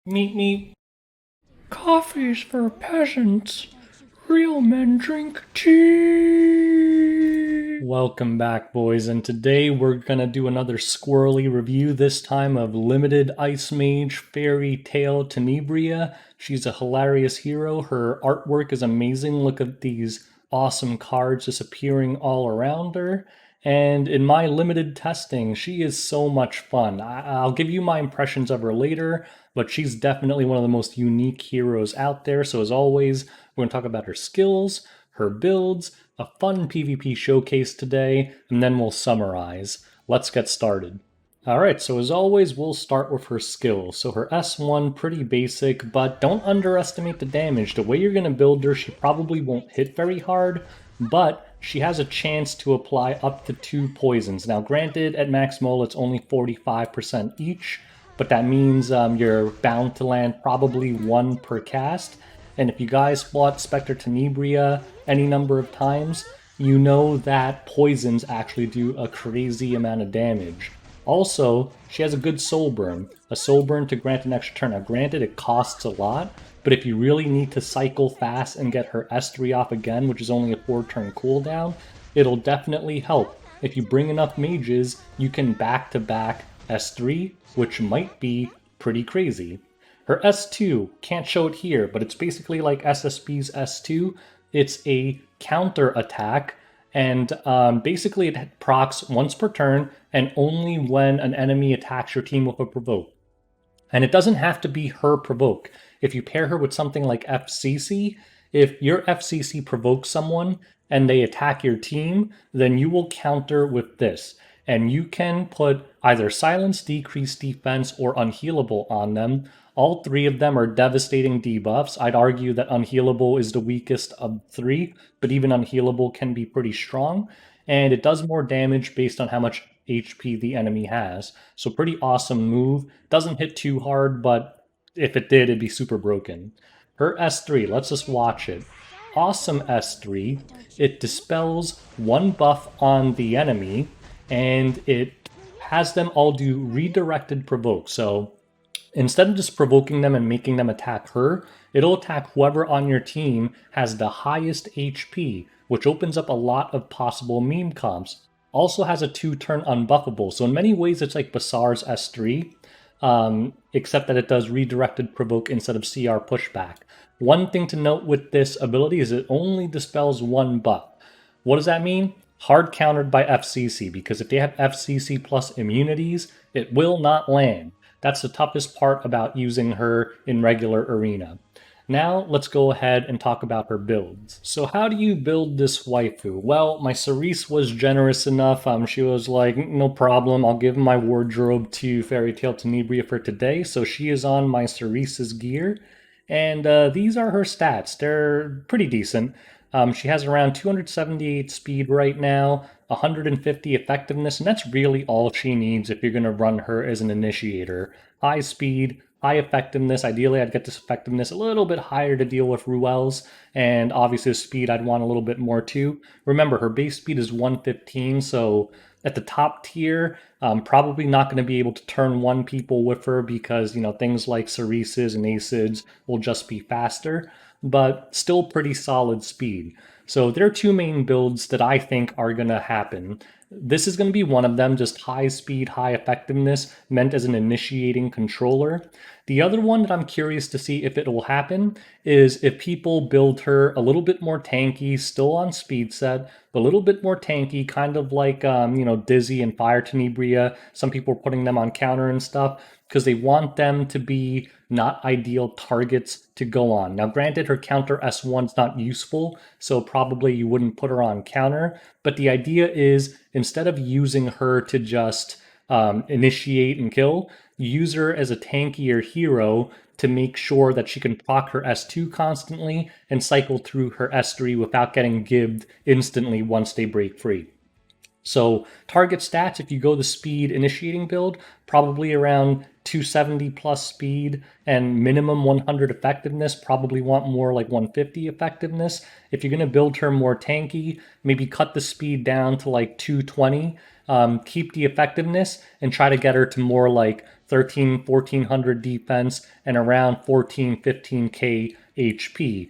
Meet me. Coffee's for peasants. Real men drink tea. Welcome back, boys, and today we're gonna do another squirrely review, this time of Limited Ice Mage Fairytale Tenebria. She's a hilarious hero. Her artwork is amazing. Look at these awesome cards just appearing all around her. And in my limited testing, she is so much fun. I'll give you my impressions of her later, but she's definitely one of the most unique heroes out there. So, as always, we're going to talk about her skills, her builds, a fun PvP showcase today, and then we'll summarize. Let's get started. Alright, so as always, we'll start with her skills. So her S1, pretty basic, but don't underestimate the damage. The way you're going to build her, she probably won't hit very hard, but she has a chance to apply up to 2 poisons. Now granted, at max mole it's only 45% each, but that means you're bound to land probably 1 per cast. And if you guys fought Spectre Tenebria any number of times, you know that poisons actually do a crazy amount of damage. Also, she has a good soul burn. A soul burn to grant an extra turn. Now granted, it costs a lot, but if you really need to cycle fast and get her S3 off again, which is only a 4-turn cooldown, it'll definitely help. If you bring enough mages, you can back-to-back S3, which might be pretty crazy. Her S2, can't show it here, but it's basically like SSB's S2. It's a counter attack, and basically it procs once per turn and only when an enemy attacks your team with a provoke. And it doesn't have to be her provoke. If you pair her with something like FCC, if your FCC provokes someone and they attack your team, then you will counter with this. And you can put either silence, decreased defense, or unhealable on them. All 3 of them are devastating debuffs. I'd argue that unhealable is the weakest of 3, but even unhealable can be pretty strong. And it does more damage based on how much HP the enemy has. So pretty awesome move. Doesn't hit too hard, but if it did, it'd be super broken. Her S3, let's just watch it. Awesome S3. It dispels 1 buff on the enemy, and it has them all do redirected provoke. So instead of just provoking them and making them attack her, it'll attack whoever on your team has the highest HP, which opens up a lot of possible meme comps. Also has a 2-turn unbuffable, so in many ways it's like Basar's S3, except that it does redirected provoke instead of CR pushback. One thing to note with this ability is it only dispels 1 buff. What does that mean? Hard countered by FCC, because if they have FCC plus immunities, it will not land. That's the toughest part about using her in regular arena. Now let's go ahead and talk about her builds. So how do you build this waifu? Well, my Cerise was generous enough. She was like, no problem, I'll give my wardrobe to Fairytale Tenebria for today. So she is on my Cerise's gear. And these are her stats. They're pretty decent. She has around 278 speed right now, 150 effectiveness, and that's really all she needs if you're going to run her as an initiator. High speed, high effectiveness. Ideally, I'd get this effectiveness a little bit higher to deal with Ruels, and obviously the speed I'd want a little bit more too. Remember, her base speed is 115, so at the top tier, probably not going to be able to turn 1 people with her because, things like Cerises and Acids will just be faster, but still pretty solid speed. So there are 2 main builds that I think are going to happen. This is going to be one of them, just high speed, high effectiveness, meant as an initiating controller. The other one that I'm curious to see if it will happen is if people build her a little bit more tanky, still on speed set, but a little bit more tanky, kind of like, Dizzy and Fire Tenebria. Some people are putting them on counter and stuff because they want them to be not ideal targets to go on. Now, granted, her counter S1's not useful, so probably you wouldn't put her on counter, but the idea is instead of using her to just initiate and kill, use her as a tankier hero to make sure that she can proc her S2 constantly and cycle through her S3 without getting gibbed instantly once they break free. So target stats, if you go the speed initiating build, probably around 270 plus speed and minimum 100 effectiveness, probably want more like 150 effectiveness. If you're going to build her more tanky, maybe cut the speed down to like 220, keep the effectiveness, and try to get her to more like 1400 defense and around 15k HP.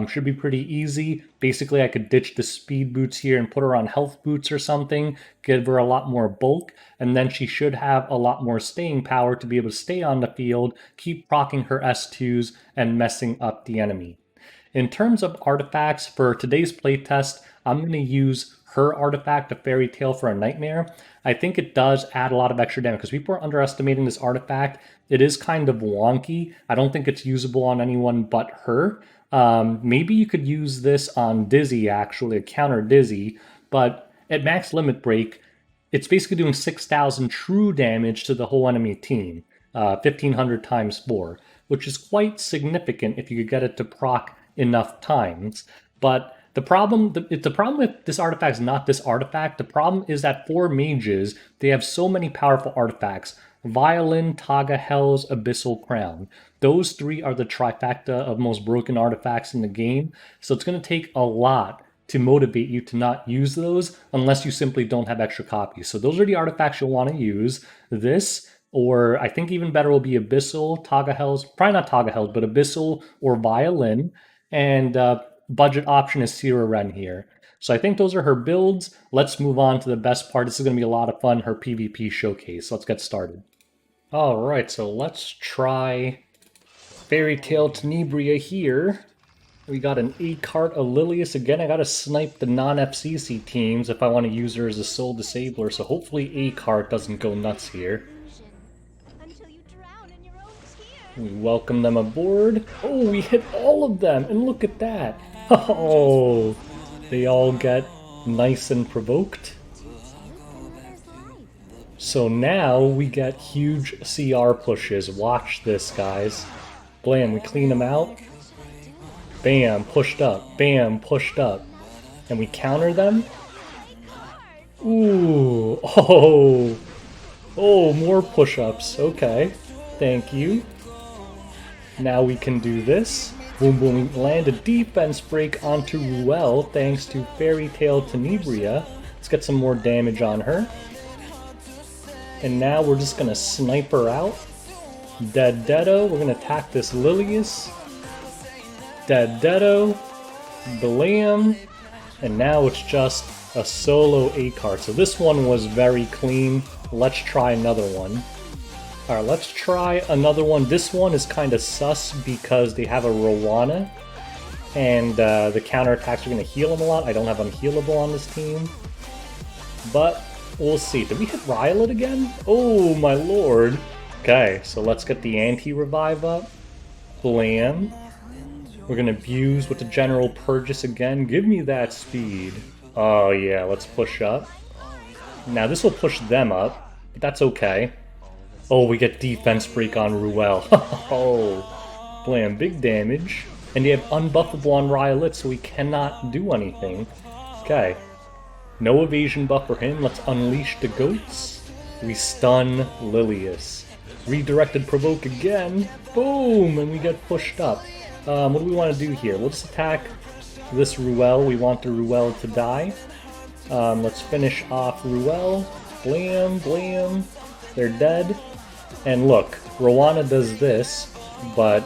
Should be pretty easy. Basically, I could ditch the speed boots here and put her on health boots or something, give her a lot more bulk, and then she should have a lot more staying power to be able to stay on the field, keep proccing her S2s, and messing up the enemy. In terms of artifacts, for today's playtest, I'm going to use her artifact, a Fairytale for a Nightmare. I think it does add a lot of extra damage because people are underestimating this artifact. It is kind of wonky. I don't think it's usable on anyone but her. Maybe you could use this on Dizzy, actually, counter Dizzy, but at max limit break, it's basically doing 6,000 true damage to the whole enemy team, 1,500 times 4, which is quite significant if you could get it to proc enough times. But the problem with this artifact is not this artifact. The problem is that for mages, they have so many powerful artifacts. Violin, Taga Hells, Abyssal Crown. Those three are the trifecta of most broken artifacts in the game. So it's going to take a lot to motivate you to not use those unless you simply don't have extra copies. So those are the artifacts you'll want to use. This, or I think even better will be Abyssal, Taga Hells, probably not Taga Hells, but Abyssal or Violin. And budget option is Sierra Wren here. So I think those are her builds. Let's move on to the best part. This is going to be a lot of fun, her PvP showcase. Let's get started. Alright, so let's try Fairytale Tenebria here. We got an A-Cart, a Lilius. Again, I gotta snipe the non-FCC teams if I want to use her as a soul disabler, so hopefully A-Cart doesn't go nuts here. We welcome them aboard. Oh, we hit all of them, and look at that. Oh, they all get nice and provoked. So now we get huge CR pushes. Watch this, guys. Blam, we clean them out. Bam, pushed up. Bam, pushed up. And we counter them. Ooh, oh. Oh, more push-ups. Okay, thank you. Now we can do this. Boom, boom, we land a defense break onto Ruel thanks to Fairytale Tenebria. Let's get some more damage on her. And now we're just gonna snipe her out. Dead Deado, we're gonna attack this Lilius. Dead Deado. Blam. And now it's just a solo A-Cart. So this one was very clean. Let's try another one. Alright, let's try another one. This one is kind of sus because they have a Rowana. And the counterattacks are gonna heal them a lot. I don't have unhealable on this team. But we'll see. Did we hit Riolet again? Oh my lord. Okay, so let's get the anti-revive up. Blam. We're gonna abuse with the General Purges again. Give me that speed. Oh yeah, let's push up. Now this will push them up, but that's okay. Oh, we get defense break on Ruel. Oh, blam, big damage. And you have unbuffable on Riolet, so he cannot do anything. Okay. No evasion buff for him. Let's unleash the goats. We stun Lilius. Redirected provoke again. Boom! And we get pushed up. What do we want to do here? We'll just attack this Ruel. We want the Ruel to die. Let's finish off Ruel. Blam, blam. They're dead. And look, Rowana does this, but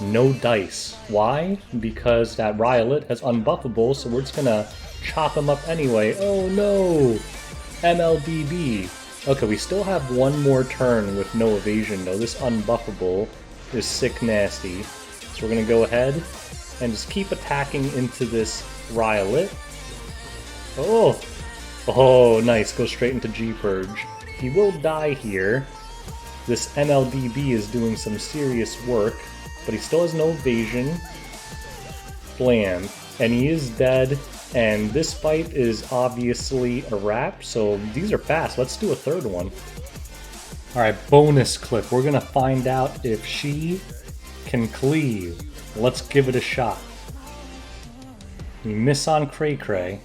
no dice. Why? Because that Riolet has unbuffable, so we're just gonna chop him up anyway. Oh no! MLBB. Okay, we still have one more turn with no evasion though. This unbuffable is sick nasty. So we're gonna go ahead and just keep attacking into this Riolet. Oh! Oh, nice. Go straight into G-Purge. He will die here. This MLDB is doing some serious work, but he still has no evasion. Blam. And he is dead, and this fight is obviously a wrap, so these are fast. Let's do a third one. Alright, bonus clip. We're gonna find out if she can cleave. Let's give it a shot. We miss on Cray Cray.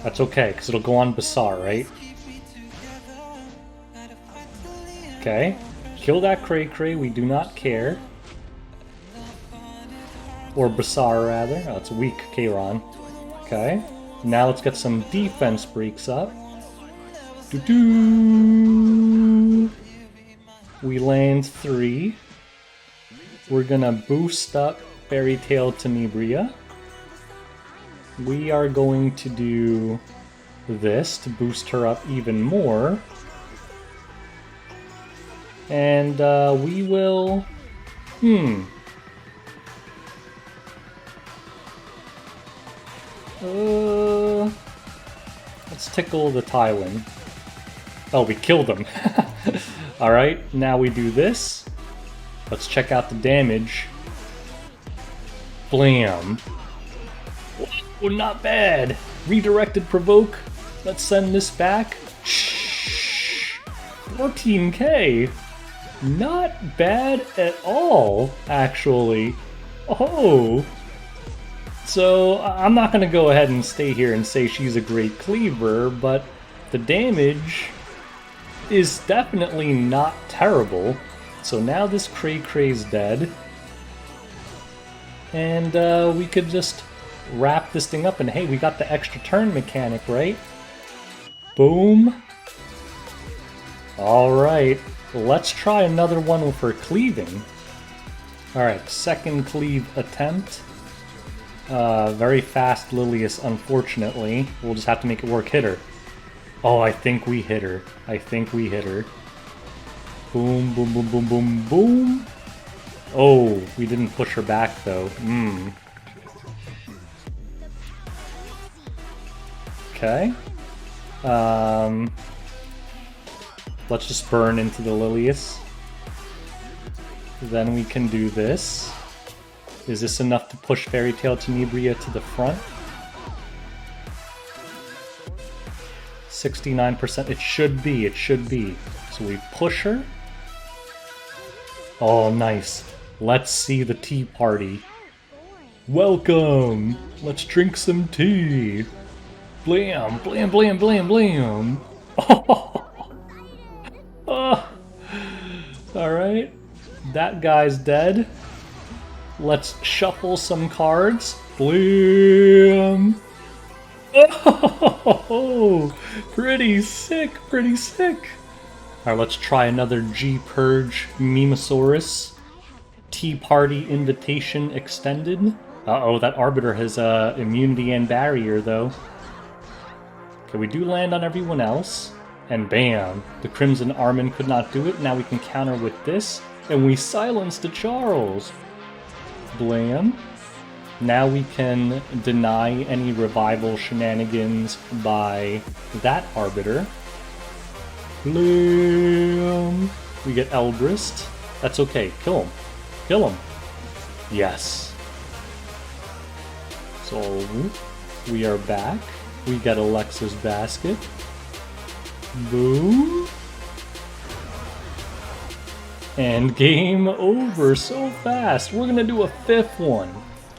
That's okay, because it'll go on Bazaar, right? Okay. Kill that Cray Cray, we do not care. Or Basar, rather. Oh, it's weak, Kayron. Okay. Now let's get some defense breaks up. Doo-doo! We land 3. We're gonna boost up Fairytale Tenebria. We are going to do this to boost her up even more. And we will... let's tickle the Tywin. Oh, we killed him. Alright, now we do this. Let's check out the damage. Blam. Oh, not bad. Redirected provoke. Let's send this back. Shh. 14k. Not bad at all, actually. Oh. So, I'm not going to go ahead and stay here and say she's a great cleaver, but the damage is definitely not terrible. So now this Cray Cray's dead. And we could just wrap this thing up, and hey, we got the extra turn mechanic, right? Boom. Alright, let's try another one for cleaving. Alright, second cleave attempt. Very fast Lilius, unfortunately. We'll just have to make it work. Hit her. Oh, I think we hit her. I think we hit her. Boom, boom, boom, boom, boom, boom. Oh, we didn't push her back, though. Okay. Let's just burn into the Lilius. Then we can do this. Is this enough to push Fairytale Tenebria to the front? 69%. It should be, it should be. So we push her. Oh, nice. Let's see the tea party. Welcome! Let's drink some tea. Blam, blam, blam, blam, blam. Oh. Alright. That guy's dead. Let's shuffle some cards. Blam! Oh, pretty sick, pretty sick. Alright, let's try another G-Purge Memosaurus. Tea Party Invitation Extended. Uh-oh, that Arbiter has immunity and barrier, though. Okay, we do land on everyone else. And bam, the Crimson Armin could not do it. Now we can counter with this. And we silence the Charles. Blam. Now we can deny any revival shenanigans by that Arbiter. Blam. We get Elbrist. That's okay. Kill him. Kill him. Yes. So, we are back. We get Alexa's basket. Boom. And game over so fast. We're gonna do a 5th one.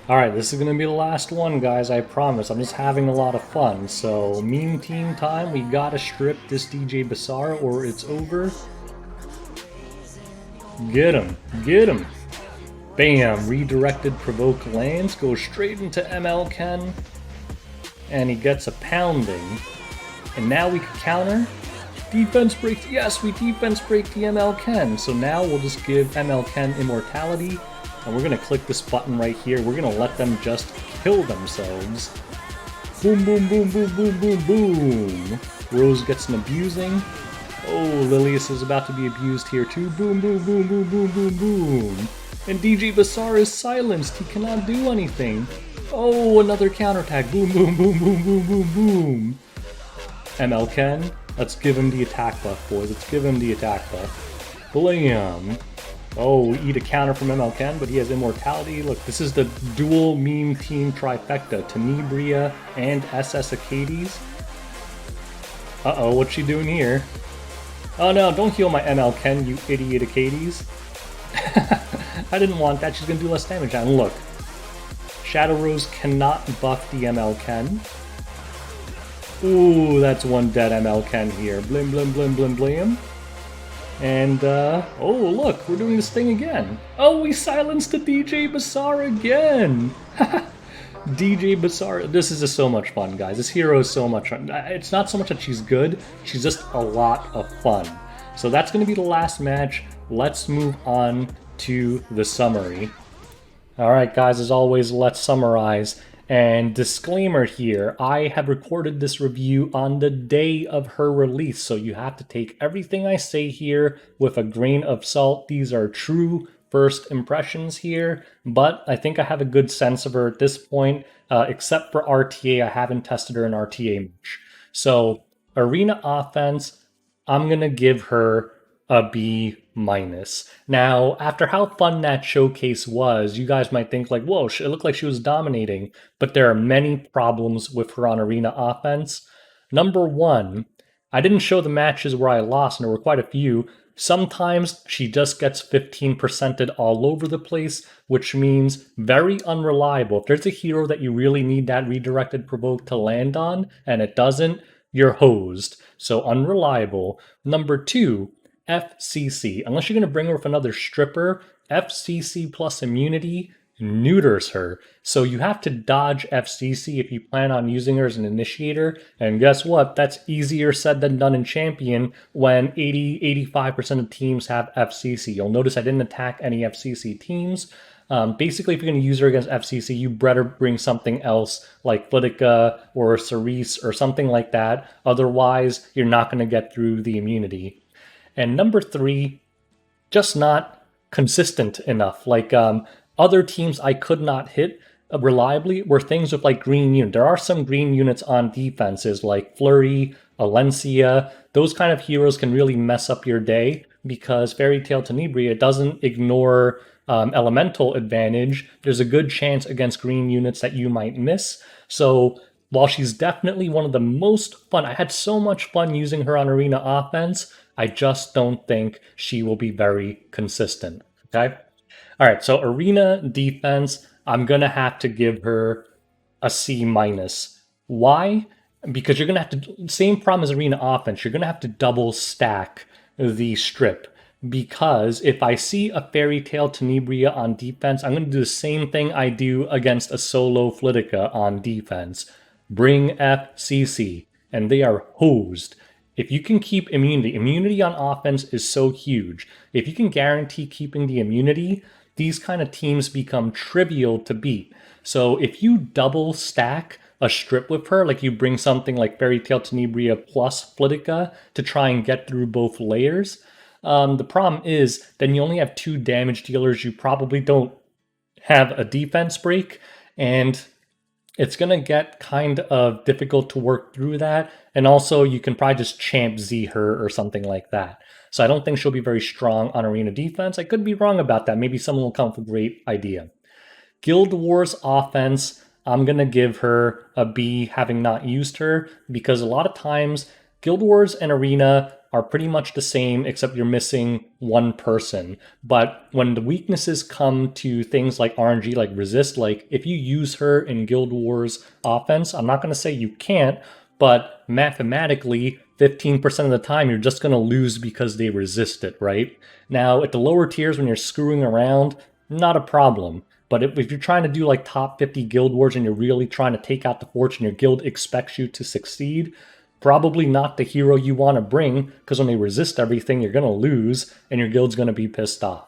Alright, this is gonna be the last one, guys, I promise. I'm just having a lot of fun. So, meme team time. We gotta strip this DJ Basar or it's over. Get him. Get him. Bam. Redirected provoke lands. Goes straight into ML Ken. And he gets a pounding. And now we can counter. Defense break. Yes, we defense break the ML Ken. So now we'll just give ML Ken immortality. And we're going to click this button right here. We're going to let them just kill themselves. Boom, boom, boom, boom, boom, boom, boom. Rose gets an abusing. Oh, Lilius is about to be abused here too. Boom, boom, boom, boom, boom, boom, boom. And DJ Basar is silenced. He cannot do anything. Oh, another counterattack. Boom, boom, boom, boom, boom, boom, boom. ML Ken. Let's give him the attack buff, boys. Let's give him the attack buff. Blam. Oh, we eat a counter from ML Ken, but he has immortality. Look, this is the dual meme team trifecta. Tenebria and SS Acades. Uh-oh, what's she doing here? Oh no, don't heal my ML Ken, you idiot Acades. I didn't want that. She's gonna do less damage. And look. Shadow Rose cannot buff the ML Ken. Ooh, that's one dead ML Ken here. Blim, blim, blim, blim, blim. And, oh, look, we're doing this thing again. Oh, we silenced the DJ Bassar again! DJ Bassar, this is just so much fun, guys. This hero is so much fun. It's not so much that she's good, she's just a lot of fun. So that's going to be the last match. Let's move on to the summary. Alright, guys, as always, let's summarize. And disclaimer here, I have recorded this review on the day of her release, so you have to take everything I say here with a grain of salt. These are true first impressions here, but I think I have a good sense of her at this point. Except for RTA, I haven't tested her in RTA much. So, arena offense, I'm gonna give her a B minus. Now, after how fun that showcase was, you guys might think like, whoa, it looked like she was dominating, but there are many problems with her on arena offense. Number one, I didn't show the matches where I lost, and there were quite a few. Sometimes she just gets 15%ed all over the place, which means very unreliable. If there's a hero that you really need that redirected provoke to land on, and it doesn't, you're hosed. So unreliable. Number two, FCC. Unless you're going to bring her with another stripper, FCC plus immunity neuters her. So you have to dodge FCC if you plan on using her as an initiator. And guess what? That's easier said than done in Champion when 85% of teams have FCC. You'll notice I didn't attack any FCC teams. Basically, if you're going to use her against FCC, you better bring something else like Flitica or Cerise or something like that. Otherwise, you're not going to get through the immunity. And number three, just not consistent enough. Like other teams I could not hit reliably were things with like green unit. There are some green units on defenses like Flurry, Alencia. Those kind of heroes can really mess up your day because Fairytale Tenebria doesn't ignore elemental advantage. There's a good chance against green units that you might miss. So while she's definitely one of the most fun, I had so much fun using her on arena offense. I just don't think she will be very consistent. Okay. All right. So arena defense, I'm gonna have to give her a C minus. Why? Because you're gonna have to same problem as arena offense. You're gonna have to double stack the strip. Because if I see a Fairytale Tenebria on defense, I'm gonna do the same thing I do against a solo Flitica on defense. Bring FCC, and they are hosed. If you can keep immunity on offense is so huge. If you can guarantee keeping the immunity, these kind of teams become trivial to beat. So if you double stack a strip with her, like you bring something like Fairytale Tenebria plus Flitica to try and get through both layers, the problem is then you only have two damage dealers. You probably don't have a defense break, and it's going to get kind of difficult to work through that. And also, you can probably just champ Z her or something like that. So I don't think she'll be very strong on arena defense. I could be wrong about that. Maybe someone will come up with a great idea. Guild Wars offense, I'm going to give her a B having not used her because a lot of times Guild Wars and Arena are pretty much the same except you're missing one person. But when the weaknesses come to things like RNG, like resist, like if you use her in Guild Wars offense, I'm not going to say you can't, but mathematically, 15% of the time you're just going to lose because they resist it, right? Now, at the lower tiers, when you're screwing around, not a problem. But if you're trying to do like top 50 guild wars and you're really trying to take out the fortune, your guild expects you to succeed, probably not the hero you want to bring because when they resist everything, you're going to lose and your guild's going to be pissed off.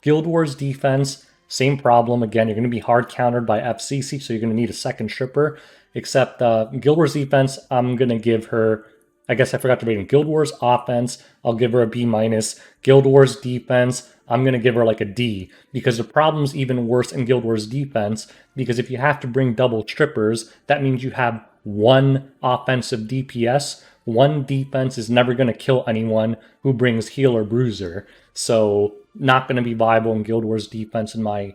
Guild Wars defense, same problem. Again, you're going to be hard countered by FCC, so you're going to need a second stripper. Except Guild Wars defense, I'm going to give her, I guess I forgot to rate him. Guild Wars offense, I'll give her a B minus. Guild Wars defense, I'm going to give her like a D because the problem's even worse in Guild Wars defense because if you have to bring double strippers, that means you have one offensive DPS. One defense is never going to kill anyone who brings heal or bruiser. So not going to be viable in Guild Wars defense in my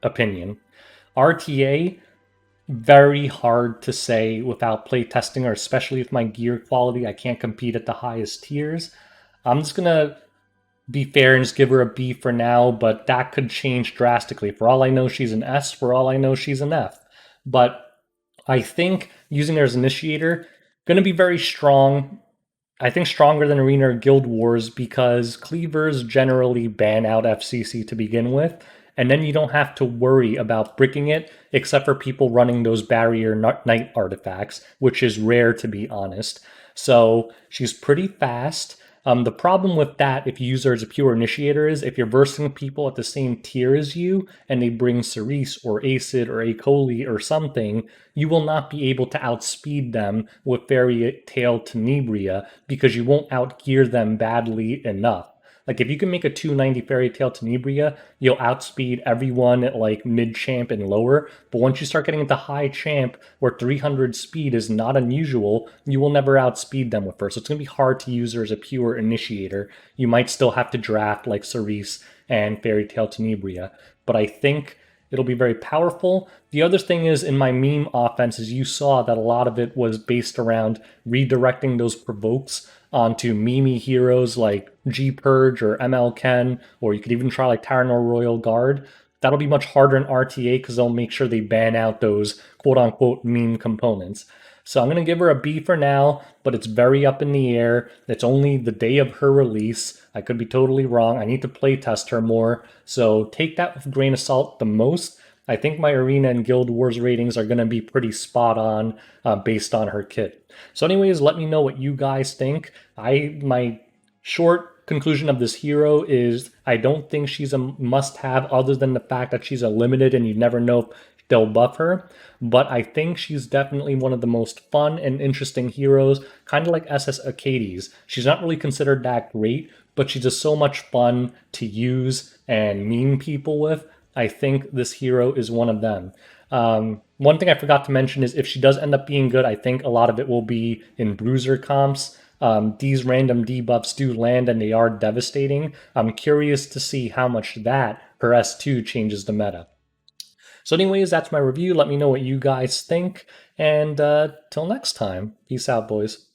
opinion. RTA, very hard to say without play testing, or especially with my gear quality. I can't compete at the highest tiers. I'm just going to be fair and just give her a B for now, but that could change drastically. For all I know, she's an S. For all I know, she's an F. But I think using her as initiator, going to be very strong. I think stronger than Arena or Guild Wars because cleavers generally ban out FCC to begin with, and then you don't have to worry about bricking it, except for people running those barrier knight artifacts, which is rare to be honest. So she's pretty fast. The problem with that, if you use her as a pure initiator, is if you're versing people at the same tier as you and they bring Cerise or Acid or Acoli or something, you will not be able to outspeed them with Fairytale Tenebria because you won't outgear them badly enough. Like if you can make a 290 Fairytale Tenebria, you'll outspeed everyone at like mid champ and lower. But once you start getting into high champ, where 300 speed is not unusual, you will never outspeed them with her. So it's gonna be hard to use her as a pure initiator. You might still have to draft like Cerise and Fairytale Tenebria. But I think it'll be very powerful. The other thing is in my meme offense is you saw that a lot of it was based around redirecting those provokes onto meme heroes like G Purge or ML Ken, or you could even try like Tyranor Royal Guard. That'll be much harder in RTA because they'll make sure they ban out those quote unquote meme components. So I'm going to give her a B for now, but it's very up in the air. It's only the day of her release. I could be totally wrong. I need to play test her more. So take that with a grain of salt the most. I think my Arena and Guild Wars ratings are going to be pretty spot on based on her kit. So anyways, let me know what you guys think. My short conclusion of this hero is I don't think she's a must-have other than the fact that she's a limited and you never know if they'll buff her. But I think she's definitely one of the most fun and interesting heroes, kind of like SS Acades. She's not really considered that great, but she's just so much fun to use and meme people with. I think this hero is one of them. One thing I forgot to mention is if she does end up being good, I think a lot of it will be in bruiser comps. These random debuffs do land and they are devastating. I'm curious to see how much that, her S2, changes the meta. So, anyways, that's my review. Let me know what you guys think. And till next time, peace out, boys.